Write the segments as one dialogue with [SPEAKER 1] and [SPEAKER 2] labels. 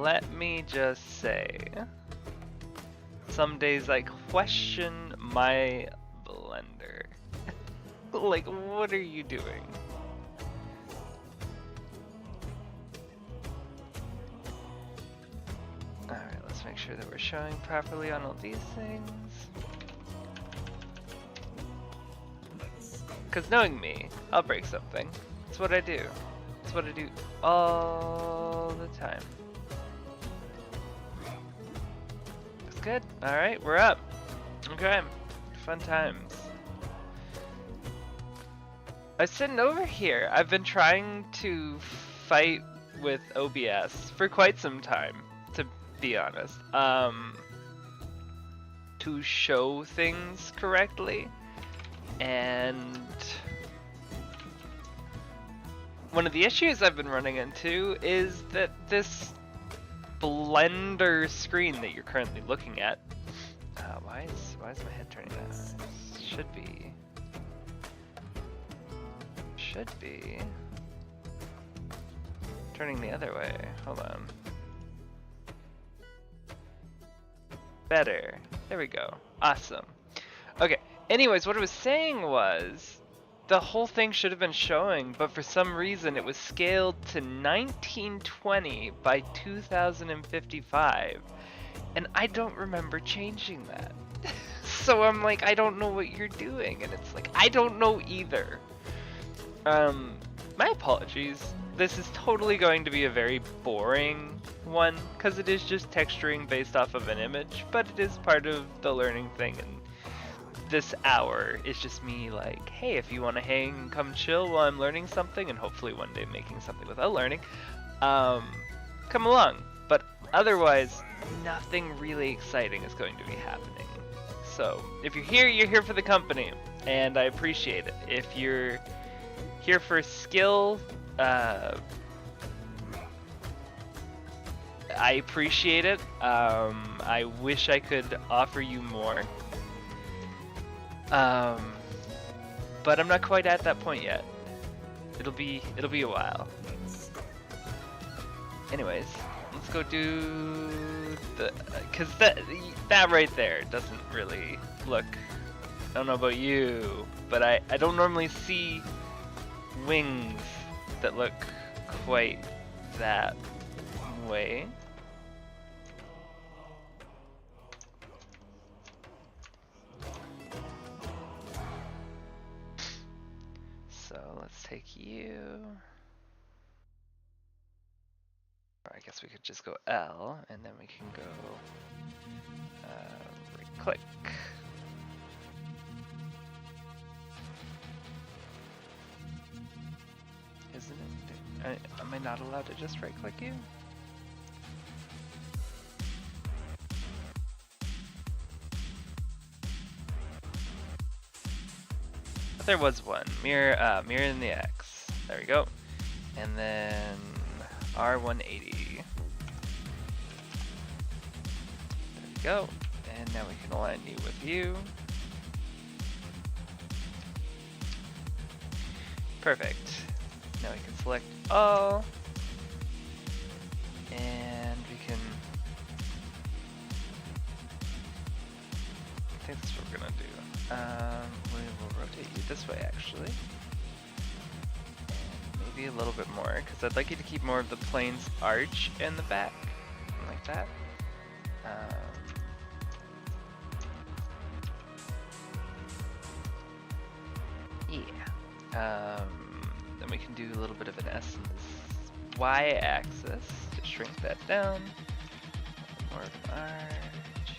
[SPEAKER 1] let me just say, some days I question my blender. Like, what are you doing? Alright, let's make sure that we're showing properly on all these things. Because knowing me, I'll break something. That's what I do. That's what I do all the time. That's good. Alright, we're up. Okay. Fun times. I was sitting over here. I've been trying to fight with OBS for quite some time, to be honest. To show things correctly. And one of the issues I've been running into is that this Blender screen that you're currently looking at, why is my head turning that? Should be turning the other way. Hold on. Better. There we go. Awesome. Okay. Anyways, what I was saying was the whole thing should have been showing, but for some reason it was scaled to 1920 by 2055, and I don't remember changing that. So I'm like, I don't know what you're doing, and it's like, I don't know either. My apologies. This is totally going to be a very boring one, because it is just texturing based off of an image, but it is part of the learning thing, and this hour is just me like, hey, if you want to hang and come chill while I'm learning something, and hopefully one day making something without learning, come along. But otherwise, nothing really exciting is going to be happening. So if you're here for the company, and I appreciate it. If you're here for skill, I appreciate it. I wish I could offer you more. But I'm not quite at that point yet. It'll be a while. Anyways, let's go do the, cause that right there doesn't really look, I don't know about you, but I don't normally see wings that look quite that way. So let's take you, or I guess we could just go L, and then we can go right click. Isn't it? Am I not allowed to just right click you? But there was one. Mirror in the X. There we go. And then R180. There we go. And now we can align you with you. Perfect. Now we can select all. And we can, I think that's what we're gonna do. We will rotate you this way actually. And maybe a little bit more, because I'd like you to keep more of the plane's arch in the back. Like that. Then we can do a little bit of an S in this Y-axis to shrink that down. More of an arch.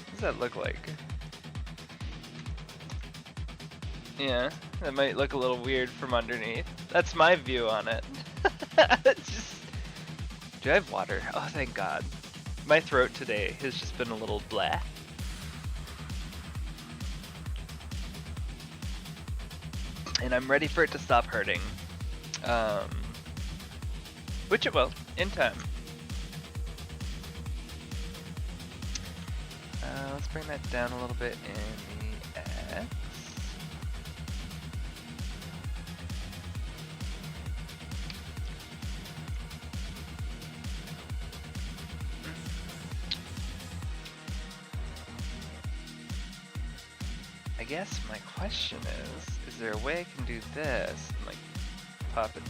[SPEAKER 1] What does that look like? Yeah, that might look a little weird from underneath. That's my view on it. It's just, do I have water? Oh, thank God. My throat today has just been a little blah. And I'm ready for it to stop hurting. Which it will, in time. Let's bring that down a little bit in the X. I guess my question is there a way I can do this and like pop it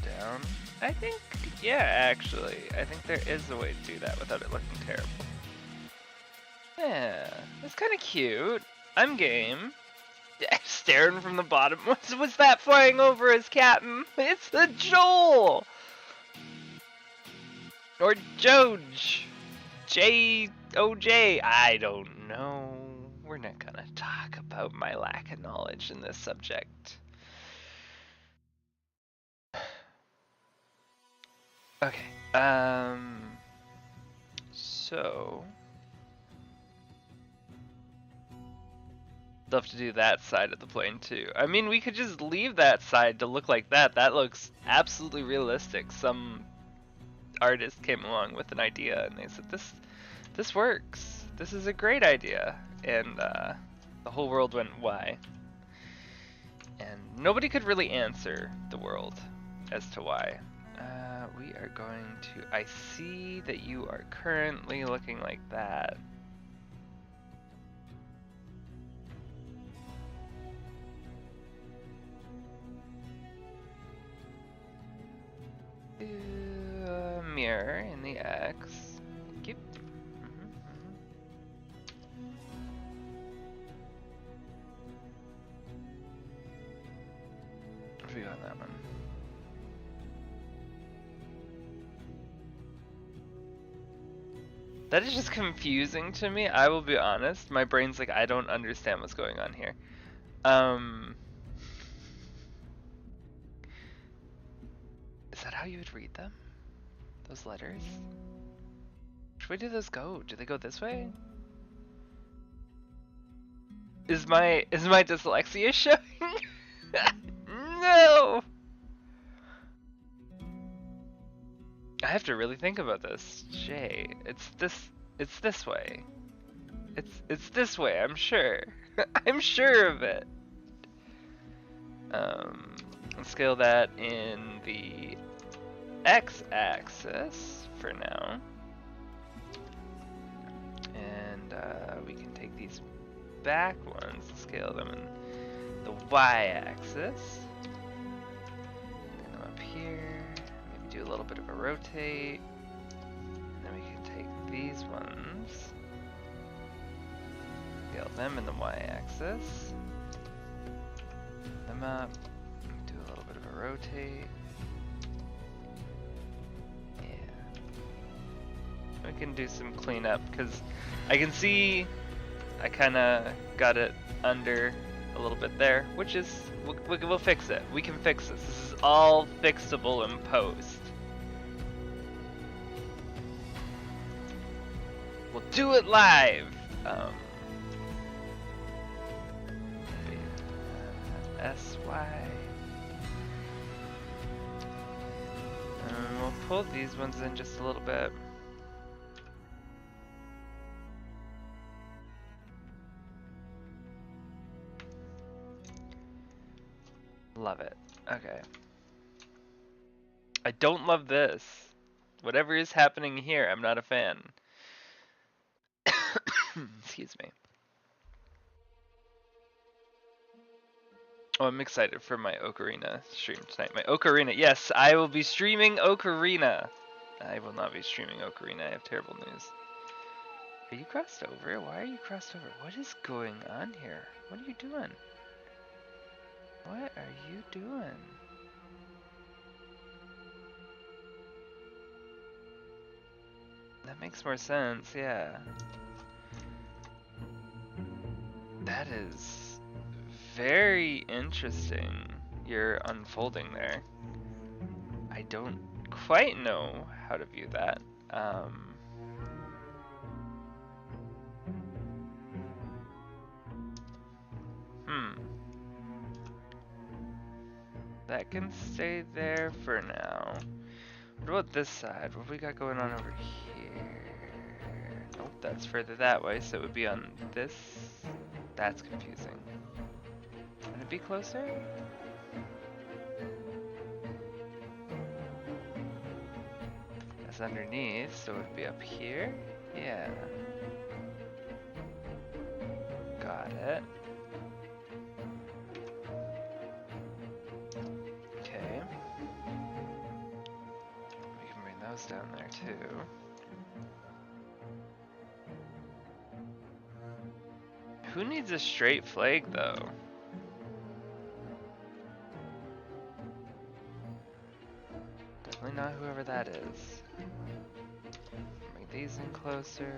[SPEAKER 1] down? I think, yeah, actually, I think there is a way to do that without it looking terrible. Yeah, it's kind of cute. I'm game. Staring from the bottom. What's that flying over his captain? It's the Joel! Or Joj. J-O-J. I don't know. We're not gonna talk about my lack of knowledge in this subject. Okay. So love to do that side of the plane too. I mean, we could just leave that side to look like that. That looks absolutely realistic. Some artist came along with an idea and they said, this works. This is a great idea. And the whole world went, why? And nobody could really answer the world as to why. We are going to, I see that you are currently looking like that. Mirror in the X. Thank you. Review on that one. That is just confusing to me. I will be honest. My brain's like, I don't understand what's going on here. Is that how you would read them? Those letters? Which way do those go? Do they go this way? Is my dyslexia showing? No! I have to really think about this. Jay, it's this way. It's this way, I'm sure. I'm sure of it. Let's scale that in the X-axis for now. And we can take these back ones and scale them in the Y-axis. Bring them up here. Maybe do a little bit of a rotate. And then we can take these ones. Scale them in the Y-axis. Them up. Do a little bit of a rotate. We can do some cleanup because I can see I kind of got it under a little bit there, which is we'll fix it. We can fix this. This is all fixable in post. We'll do it live. SY. And we'll pull these ones in just a little bit. Love it. Okay. I don't love this. Whatever is happening here, I'm not a fan. Excuse me. Oh, I'm excited for my Ocarina stream tonight. My Ocarina. Yes, I will be streaming Ocarina. I will not be streaming Ocarina. I have terrible news. Are you crossed over? Why are you crossed over? What is going on here? What are you doing? What are you doing? That makes more sense, yeah. That is very interesting, you're unfolding there. I don't quite know how to view that. That can stay there for now. What about this side? What we got going on over here? Nope. that's further that way, so it would be on this. That's confusing. Would it be closer? That's underneath, so it would be up here? Yeah. Got it. Okay. We can bring those down there too. Who needs a straight flag though? Definitely not whoever that is. Bring these in closer.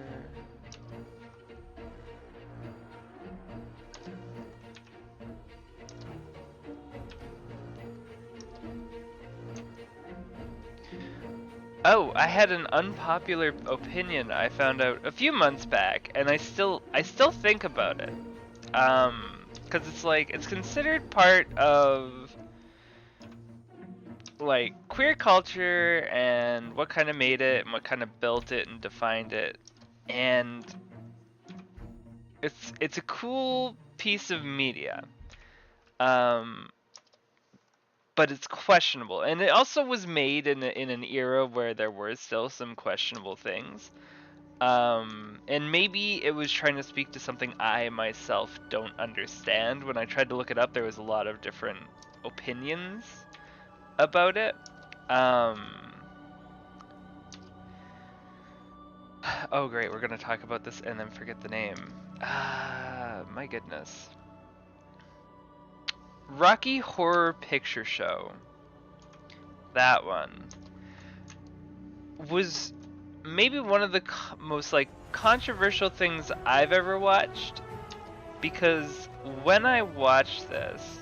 [SPEAKER 1] Oh, I had an unpopular opinion I found out a few months back, and I still think about it. 'Cause it's like, it's considered part of like queer culture and what kind of made it and what kind of built it and defined it. And it's a cool piece of media. But it's questionable, and it also was made in an era where there were still some questionable things, and maybe it was trying to speak to something I myself don't understand. When I tried to look it up, there was a lot of different opinions about it. Oh great, we're gonna talk about this and then forget the name. My goodness. Rocky Horror Picture Show. That one was maybe one of the most like controversial things I've ever watched, because when I watched this,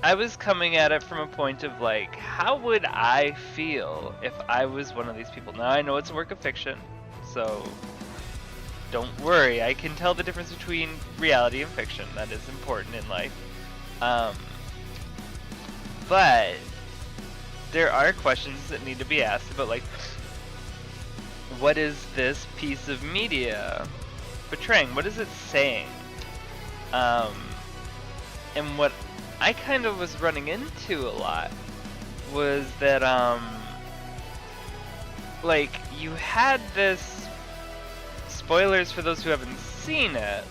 [SPEAKER 1] I was coming at it from a point of like, how would I feel if I was one of these people? Now I know it's a work of fiction, so don't worry, I can tell the difference between reality and fiction. That is important in life. But there are questions that need to be asked about, like, what is this piece of media portraying? What is it saying? And what I kind of was running into a lot was that, like, you had this, spoilers for those who haven't seen it,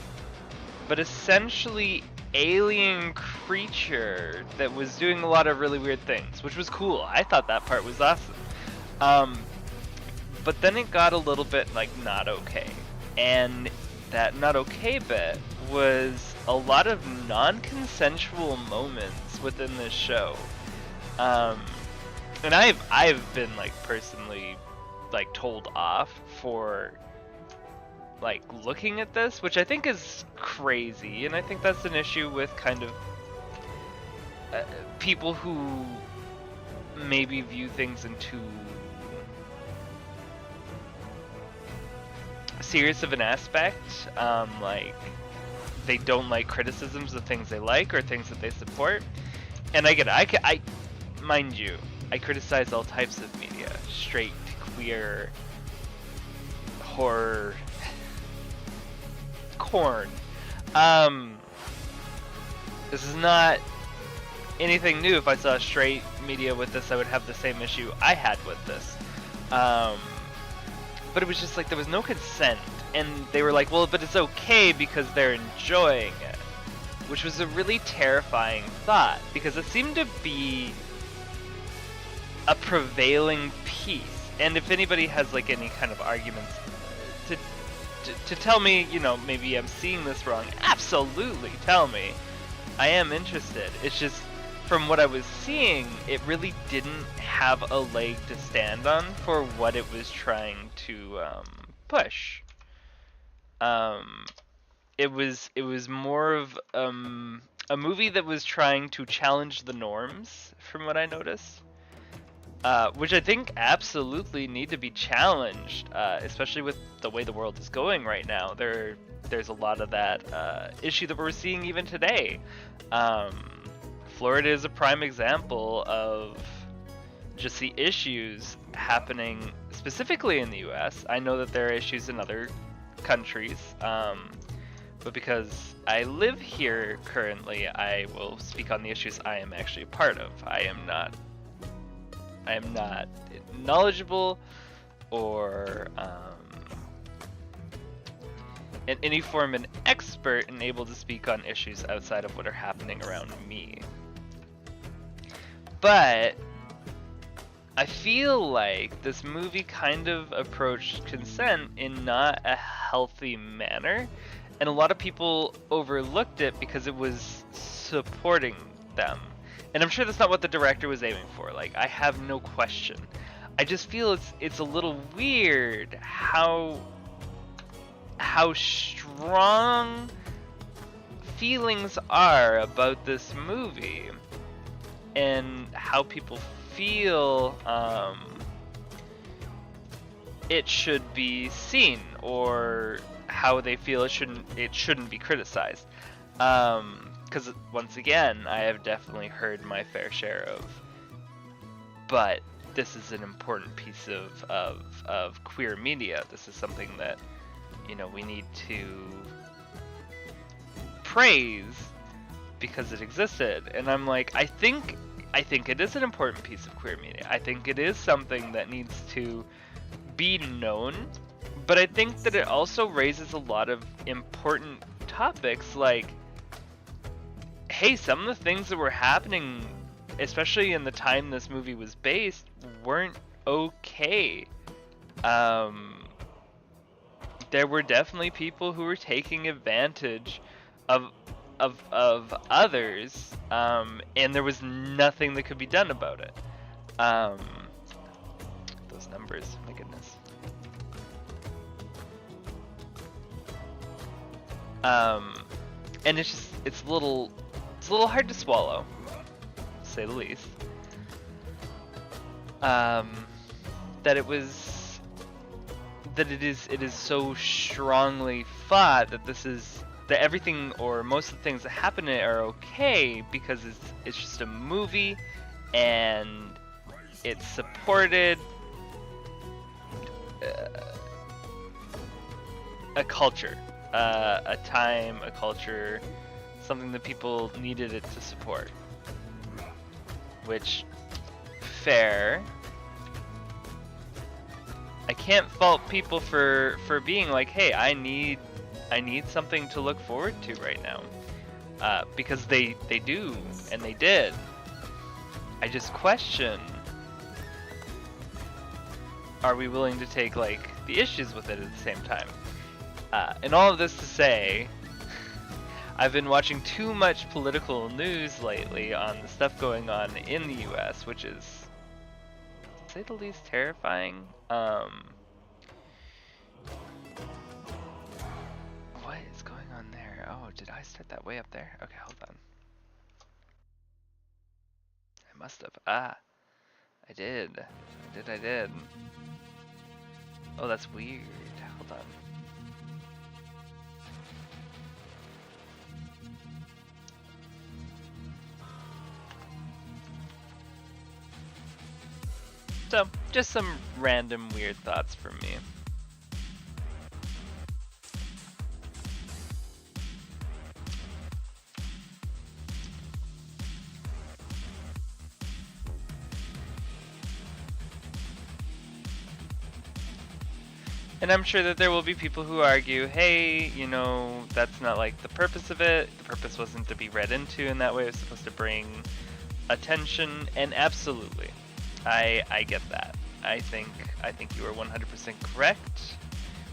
[SPEAKER 1] but essentially alien creature that was doing a lot of really weird things, which was cool. I thought that part was awesome. But then it got a little bit like not okay, and that not okay bit was a lot of non-consensual moments within this show. And I've been like personally like told off for like looking at this, which I think is crazy, and I think that's an issue with kind of people who maybe view things in too serious of an aspect. Like they don't like criticisms of things they like or things that they support, and I get it. I mind you, I criticize all types of media: straight, queer, horror, corn. This is not anything new. If I saw straight media with this, I would have the same issue I had with this. But it was just like there was no consent, and they were like, well, but it's okay because they're enjoying it, which was a really terrifying thought, because it seemed to be a prevailing piece. And if anybody has like any kind of arguments to tell me, you know, maybe I'm seeing this wrong, absolutely tell me. I am interested. It's just, from what I was seeing, it really didn't have a leg to stand on for what it was trying to push. It was more of a movie that was trying to challenge the norms, from what I noticed. Which I think absolutely need to be challenged, especially with the way the world is going right now. There's a lot of that issue that we're seeing even today. Florida is a prime example of just the issues happening specifically in the US. I know that there are issues in other countries, but because I live here currently, I will speak on the issues I am actually a part of. I am not knowledgeable or in any form an expert and able to speak on issues outside of what are happening around me. But I feel like this movie kind of approached consent in not a healthy manner, and a lot of people overlooked it because it was supporting them. And I'm sure that's not what the director was aiming for. Like, I have no question. I just feel it's a little weird how strong feelings are about this movie and how people feel it should be seen, or how they feel it shouldn't be criticized. Because once again, I have definitely heard my fair share of, but this is an important piece of queer media. This is something that, you know, we need to praise because it existed. And I'm like, I think it is an important piece of queer media. I think it is something that needs to be known, but I think that it also raises a lot of important topics, like, hey, some of the things that were happening, especially in the time this movie was based, weren't okay. There were definitely people who were taking advantage of others, and there was nothing that could be done about it. Those numbers, my goodness. And it's a little hard to swallow, to say the least. That it is so strongly thought that that everything or most of the things that happen in it are okay because it's just a movie and it supported a culture, a time, a culture, something that people needed it to support. Which, fair. I can't fault people for being like, hey, I need something to look forward to right now, because they do, and they did. I just question, are we willing to take like the issues with it at the same time? And all of this to say, I've been watching too much political news lately on the stuff going on in the US, which is, to say the least, terrifying. What is going on there? Oh, did I start that way up there? Okay, hold on. I must have. I did. I did. Oh, that's weird. Hold on. So, just some random weird thoughts from me. And I'm sure that there will be people who argue, hey, you know, that's not like the purpose of it. The purpose wasn't to be read into in that way. It was supposed to bring attention, and absolutely. I get that. I think you are 100% correct.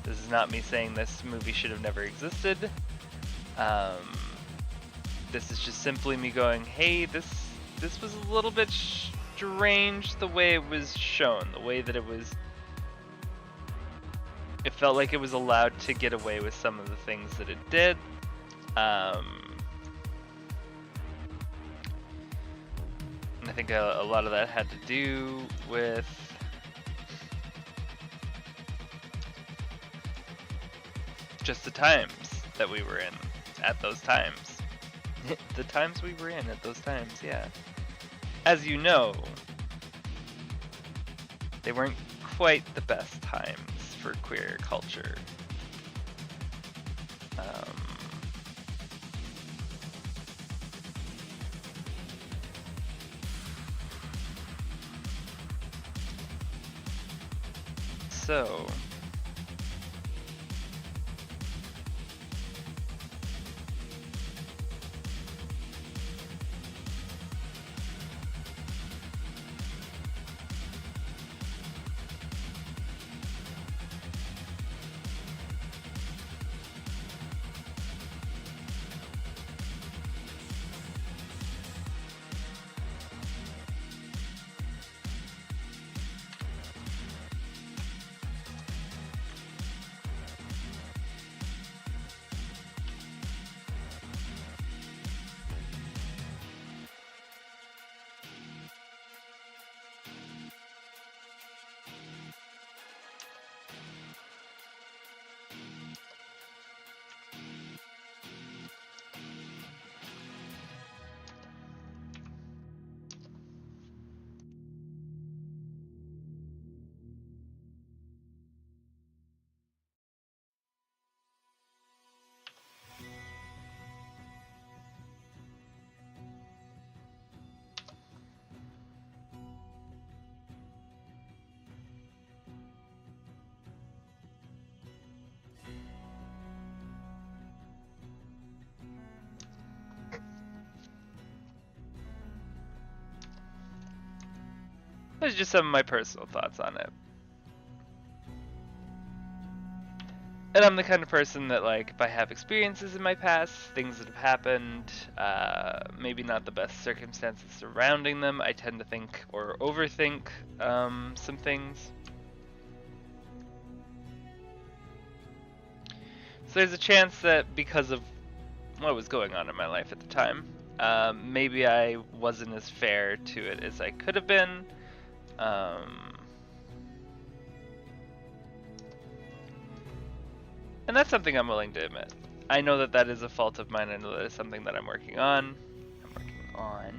[SPEAKER 1] This is not me saying this movie should have never existed. This is just simply me going, hey, this was a little bit strange the way it was shown, the way that it felt like it was allowed to get away with some of the things that it did. And I think a lot of that had to do with just the times that we were in at those times. The times we were in at those times, yeah. As you know, they weren't quite the best times for queer culture. So those are just some of my personal thoughts on it. And I'm the kind of person that, like, if I have experiences in my past, things that have happened, maybe not the best circumstances surrounding them, I tend to think or overthink some things. So there's a chance that because of what was going on in my life at the time, maybe I wasn't as fair to it as I could have been. And that's something I'm willing to admit. I know that that is a fault of mine. I know that is something that I'm working on. Um,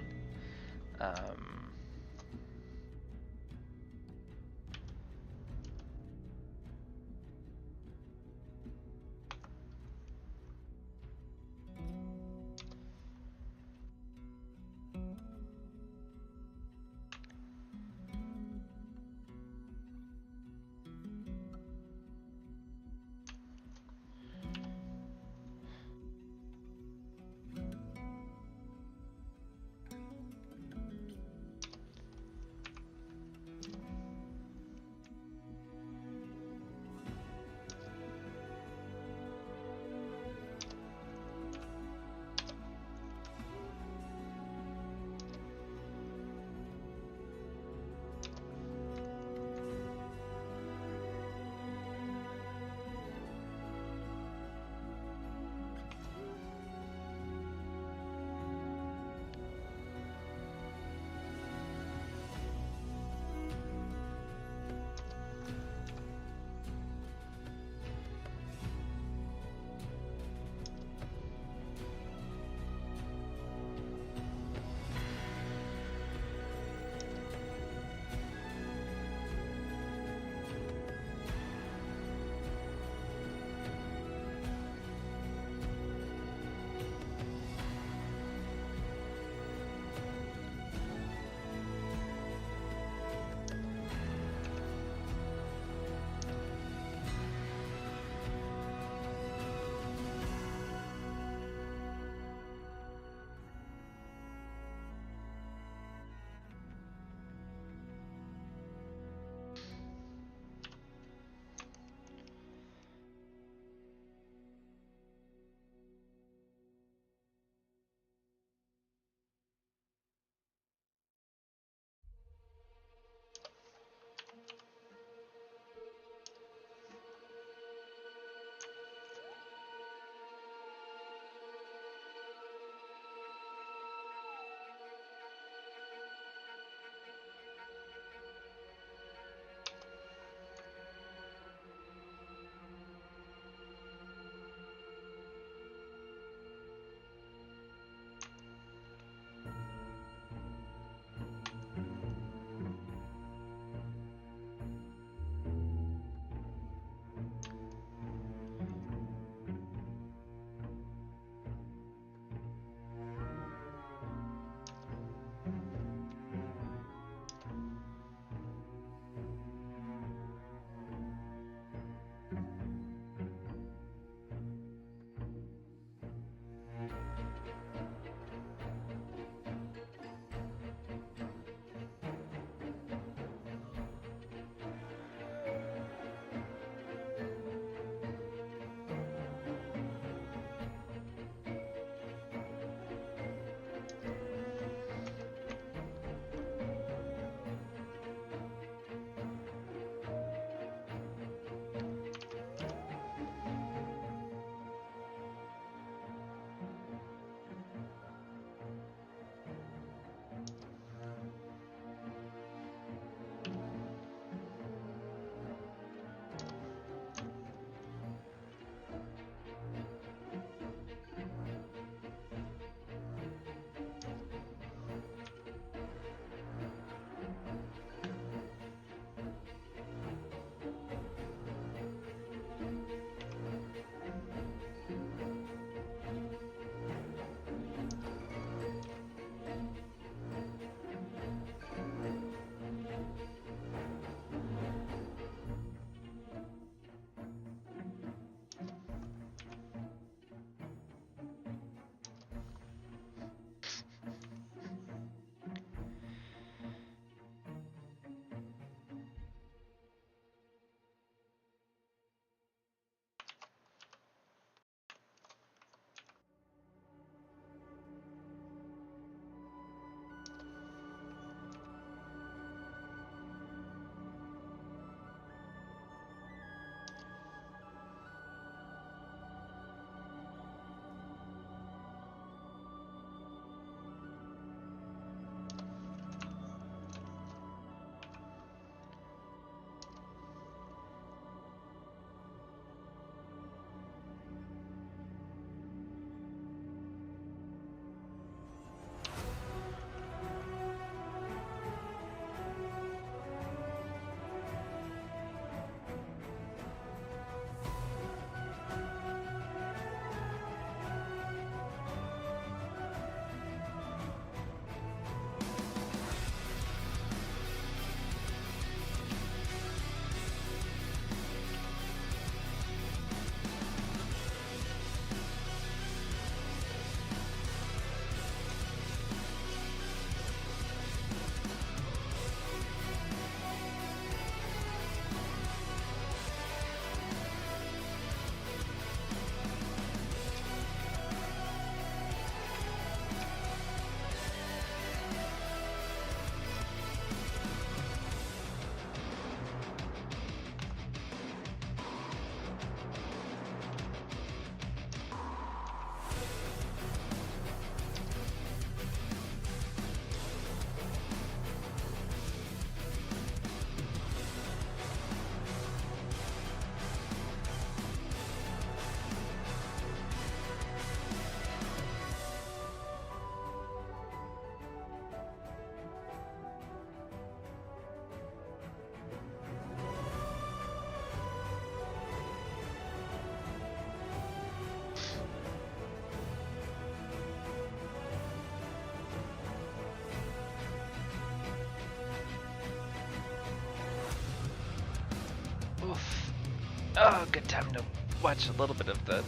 [SPEAKER 1] Oh, good time to watch a little bit of the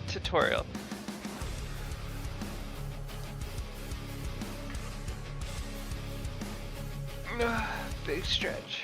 [SPEAKER 1] tutorial. Big stretch.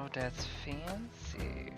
[SPEAKER 1] Oh, that's fancy.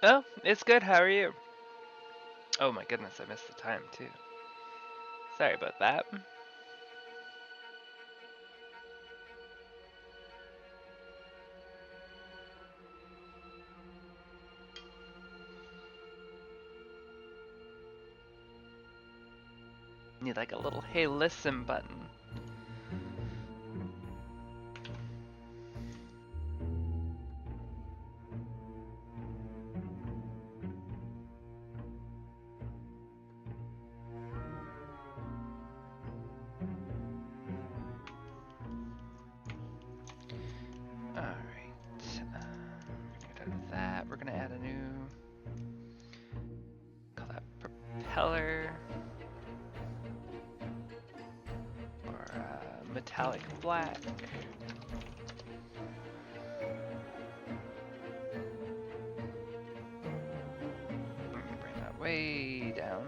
[SPEAKER 1] Oh, it's good. How are you? Oh my goodness, I missed the time too. Sorry about that. Need like a little hey listen button. Alright, get out of that. We're gonna add a new, call that propeller, or metallic black. We're gonna bring that way down.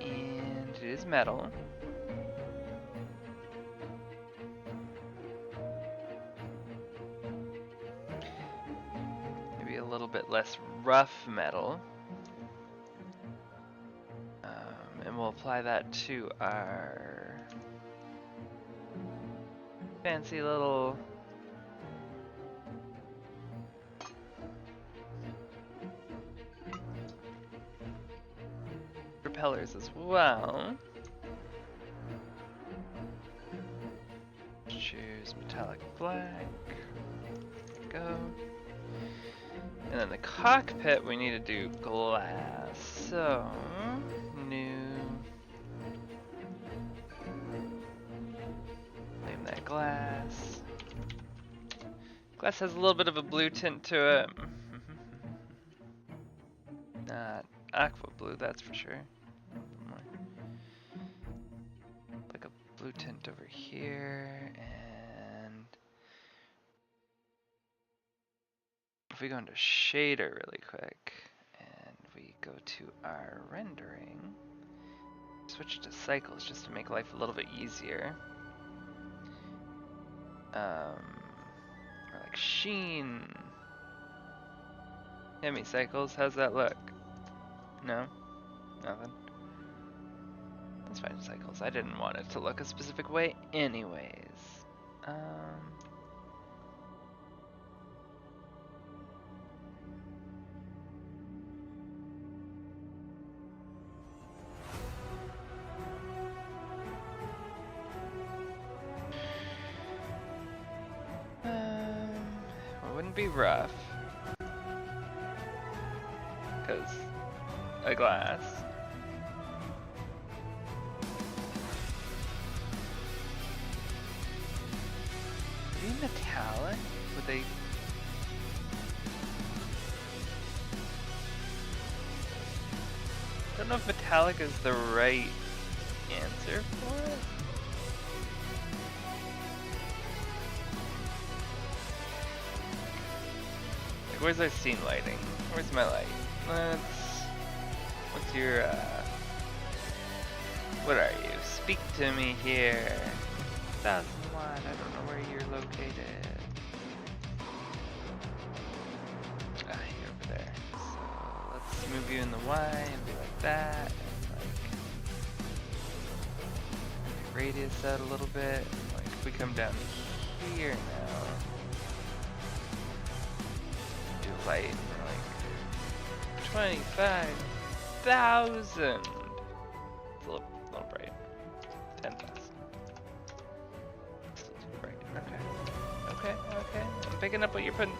[SPEAKER 1] And it is metal. Maybe a little bit less rough metal. And we'll apply that to our fancy little propellers as well. Choose metallic black. There we go. And then the cockpit, we need to do glass. So, new. Name that glass. Glass has a little bit of a blue tint to it. Not aqua blue, that's for sure. Like a blue tint over here, and if we go into shader really quick, and we go to our rendering, switch to cycles just to make life a little bit easier. Or like sheen. Hemicycles, how's that look? No? Nothing. That's fine, cycles. I didn't want it to look a specific way anyways. It wouldn't be rough. Because a glass. Would they be metallic? Would they? I don't know if metallic is the right answer for it. Like, where's our scene lighting? Where's my light? What's your, what are you? Speak to me here. 1001, I don't know where you're located. Ah, you're over there. So let's move you in the Y and be like that. And like, radius out a little bit. Like, if we come down here now, do light, and like, 25,000. It's a little bright. 10,000. Still too bright. Okay. I'm picking up what you're putting.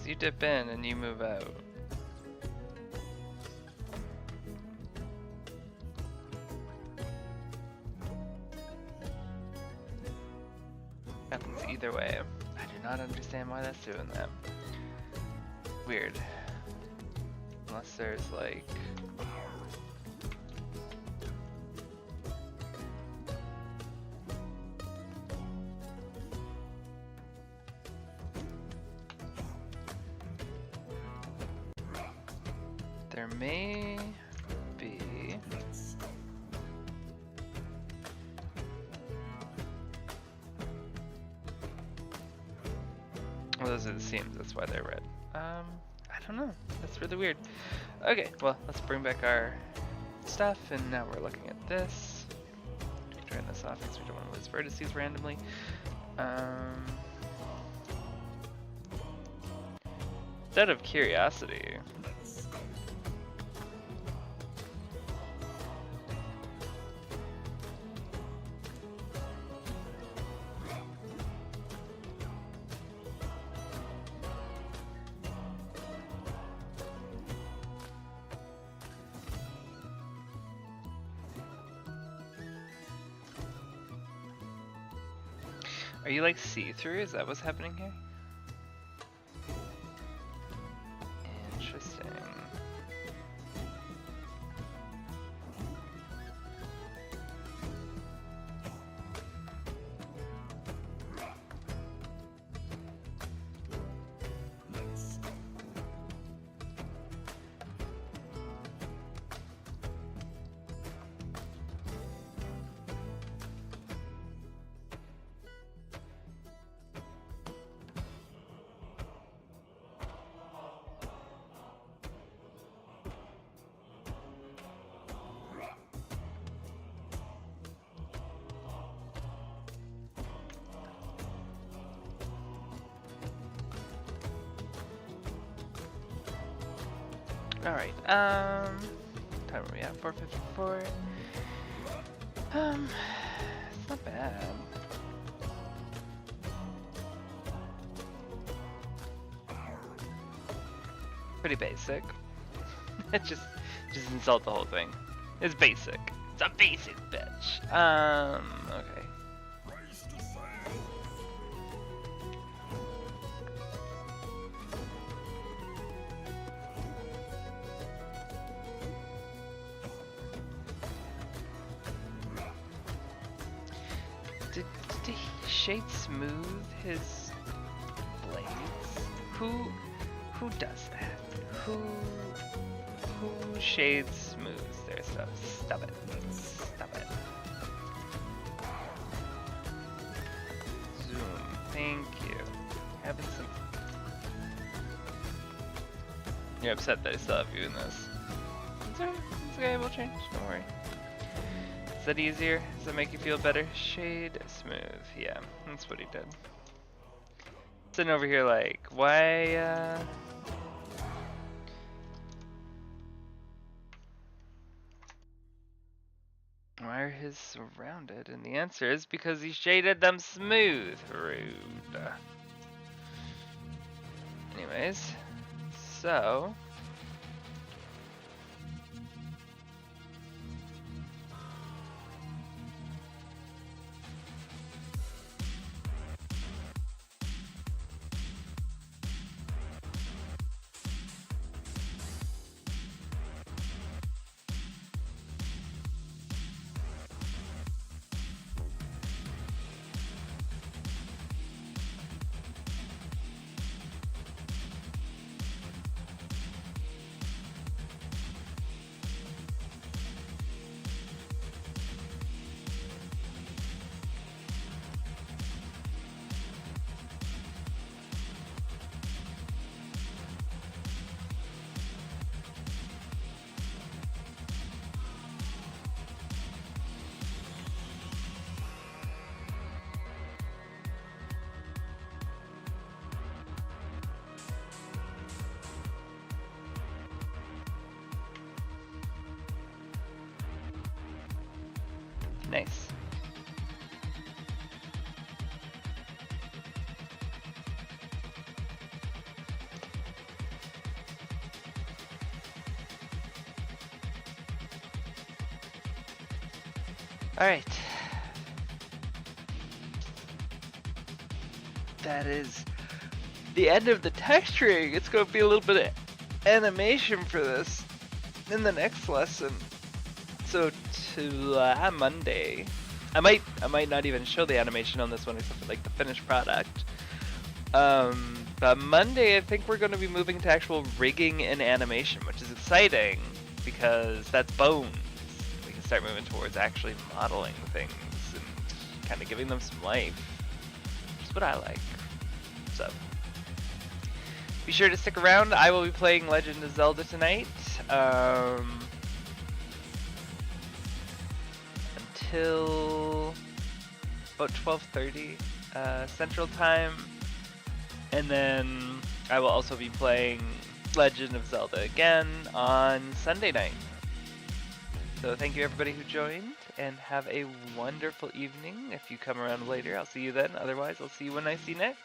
[SPEAKER 1] you dip in and you move out. Happens either way. I do not understand why that's doing that. Weird. Unless there's like... There may be... Well, those are the seams, that's why they're red. I don't know. That's really weird. Okay, well, let's bring back our stuff, and now we're looking at this. Turn this off because we don't want to lose vertices randomly. Out of curiosity, are you like see-through? Is that what's happening here? Interesting. Alright, time are we at? 4:54. It's not bad. Pretty basic. It just insult the whole thing. It's basic. It's a basic bitch. Okay. Did he shade smooth his blades? Who does that? Who shades smooths their stuff? Stop it. Stop it. Zoom. Thank you. Having some... You're upset that I still have you in this. It's okay, we'll change. Don't worry. Is that easier? Does that make you feel better? Shade smooth. Yeah, that's what he did. Sitting over here like, why, why are his surrounded? And the answer is because he shaded them smooth. Rude. Anyways, so... Nice. Alright. That is the end of the texturing. It's going to be a little bit of animation for this in the next lesson. So to Monday, I might not even show the animation on this one except for like the finished product. But Monday I think we're going to be moving to actual rigging and animation, which is exciting because that's bones. We can start moving towards actually modeling things and kind of giving them some life. Which is what I like. So be sure to stick around. I will be playing Legend of Zelda tonight. Until about 12:30 Central Time, and then I will also be playing Legend of Zelda again on Sunday night. So thank you everybody who joined, and have a wonderful evening. If you come around later, I'll see you then. Otherwise, I'll see you when I see you next.